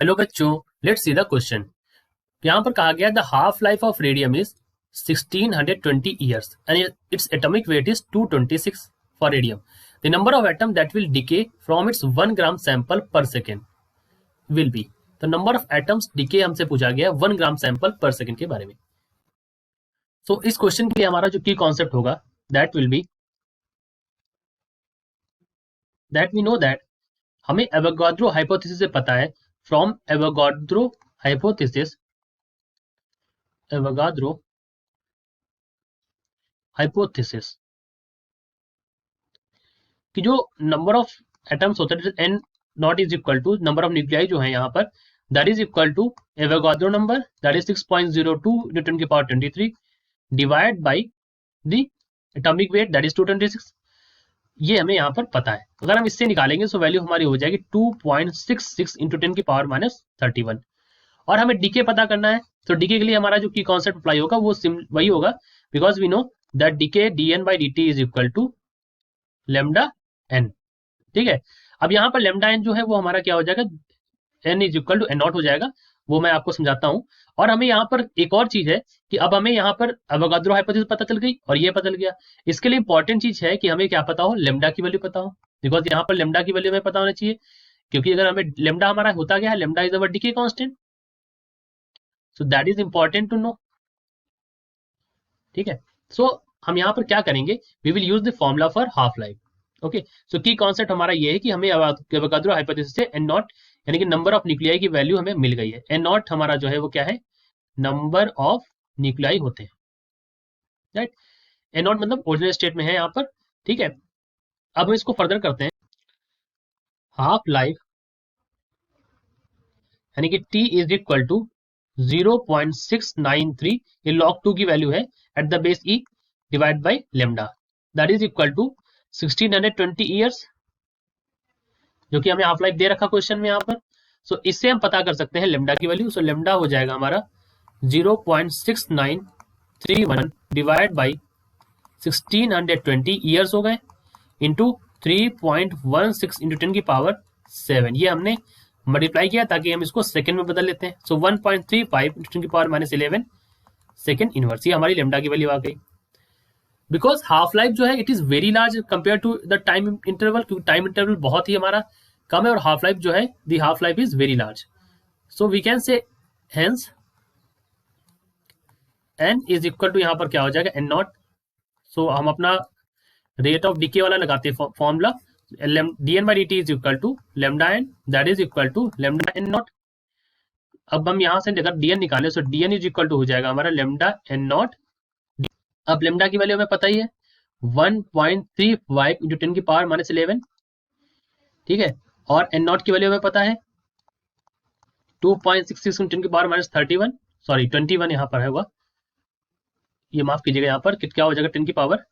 Hello बच्चों, let's see the question. यहाँ पर कहा गया the half life of radium is 1620 years and its atomic weight is 226 for radium. The number of atom that will decay from its 1 gram sample per second will be. तो number of atoms decay हमसे पूछा गया 1 gram sample पर second के बारे में। सो इस question के लिए हमारा जो की कॉन्सेप्ट होगा that will be that we know that हमें एवोगाड्रो हाइपोथेसिस से पता है फ्रॉम एवोगाड्रो हाइपोथेसिस कि जो नंबर ऑफ एटम्स होता है N not is equal to number of nuclei जो है यहाँ पर that is equal to Avogadro number that is 6.02 into 10 की power 23 divide by the atomic weight that is 226। ये हमें यहाँ पर पता है। अगर हम इससे निकालेंगे तो वैल्यू हमारी हो जाएगी 2.66 into 10 की पावर -31। और हमें डीके पता करना है, तो डीके के लिए हमारा जो की कॉन्सेप्ट अप्लाई होगा वो वही होगा, because we know that decay dn by dt is equal to lambda N. ठीक है, अब यहाँ पर लेमडा एन जो है वो हमारा क्या हो जाएगा, N is equal to N not हो जाएगा। वो मैं आपको समझाता हूँ। और हमें यहाँ पर एक और चीज है कि अब हमें यहाँ पर एवोगाड्रो हाइपोथेसिस पता चल गई और ये पता चल गया। इसके लिए इंपॉर्टेंट चीज है कि हमें क्या पता हो, लेमडा की वैल्यू पता हो, बिकॉज यहाँ पर लेमडा की वैल्यू हमें पता होना चाहिए, क्योंकि अगर हमें लेमडा हमारा होता क्या है, lambda is our decay constant, so that is important to know. ठीक है, सो हम यहाँ पर क्या करेंगे, we will use the formula for half life. Okay, so की कॉन्सेप्ट हमारा ये है कि हमें एवोगाड्रो हाइपोथेसिस से एन नॉट यानी कि नंबर ऑफ न्यूक्लियाई की वैल्यू हमें मिल गई है। एन नॉट हमारा जो है वो क्या है, नंबर ऑफ न्यूक्लियाई होते हैं, राइट। एन नॉट मतलब ओरिजिनल स्टेट में है यहाँ पर। ठीक है, अब हम इसको फर्दर करते हैं। हाफ लाइफ यानी कि टी इज इक्वल टू 0.693, ये log 2 की वैल्यू है at the base e divide by lambda, that is equal to 1620 years, जो कि हमें हाफ लाइफ दे रखा क्वेश्चन में यहाँ पर। सो इससे हम पता कर सकते हैं लेमडा की वैल्यू। सो लेमडा हो जाएगा हमारा 0.6931 डिवाइड बाई 1620 ईयर्स हो गए इंटू 3.16 इंटू 10 की पावर 7। ये हमने मल्टीप्लाई किया ताकि हम इसको सेकंड में बदल लेते हैं। सो 1.35 इंटू 10 की पावर -11 सेकंड इनवर्स, ये हमारी लेमडा की वैल्यू आ गई। बिकॉज हाफ लाइफ जो है it is very large compare to the time interval, क्योंकि टाइम इंटरवल बहुत ही हमारा कम है और हाफ लाइफ जो है the half life is very large. So we can say hence N is equal to यहाँ पर क्या हो जाएगा, एन नॉट। सो हम अपना रेट ऑफ डीके वाला लगाते हैं formula, dn by dt is equal to lambda N that is equal to lambda N not. अब हम यहाँ से अगर dn निकाले तो dn इज इक्वल टू हो जाएगा हमारा लेमडा एन नॉट। अब लेमडा की वैल्यू हमें पता ही है 1.35 इंटू 10 की पावर -11। ठीक है, और एन नॉट की वैल्यू हमें पता है 2.66 इंटू 10 की पावर -31, सॉरी 21 यहाँ पर है हुआ, ये माफ कीजिएगा, यहाँ पर क्या हो जाएगा 10 की पावर,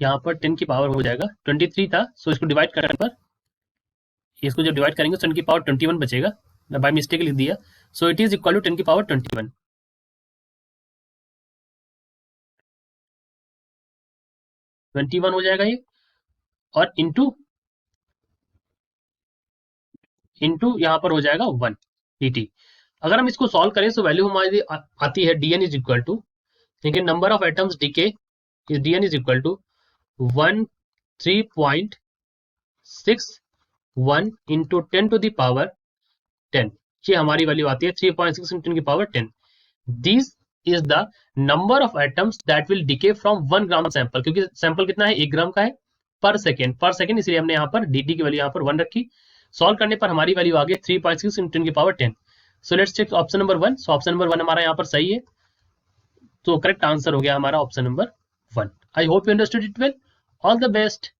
यहाँ पर 10 की पावर हो जाएगा 23 था। सो इसको डिवाइड करने पर, इसको जब डिवाइड करेंगे तो 10 की पावर 21 बचेगा, बाय मिस्टेक लिख दिया। So it is equal to 10 की पावर 21 हो जाएगा ये, और इंटू यहाँ पर हो जाएगा 1 dt। अगर हम इसको सॉल्व करें तो वैल्यू हमारी आती है dn इज इक्वल टू, लेकिन number of atoms decay is dn is equal to 13.61 into 10 to the power 10, ये हमारी वैल्यू आती है 3.6 इंटू 10 की power 10। This is the number of atoms that will decay from 1 gram sample, क्योंकि sample कितना है 1 ग्राम का है, पर सेकेंड, इसलिए हमने यहाँ पर dt की वैल्यू यहाँ पर 1 रखी। सॉल्व करने पर हमारी वैल्यू आ गई 3.6 इंटू 10 की power 10। So let's check option number 1। So option number 1 हमारा यहाँ पर सही है, तो करेक्ट आंसर हो गया हमारा option number 1। I hope you understood it well. All the best.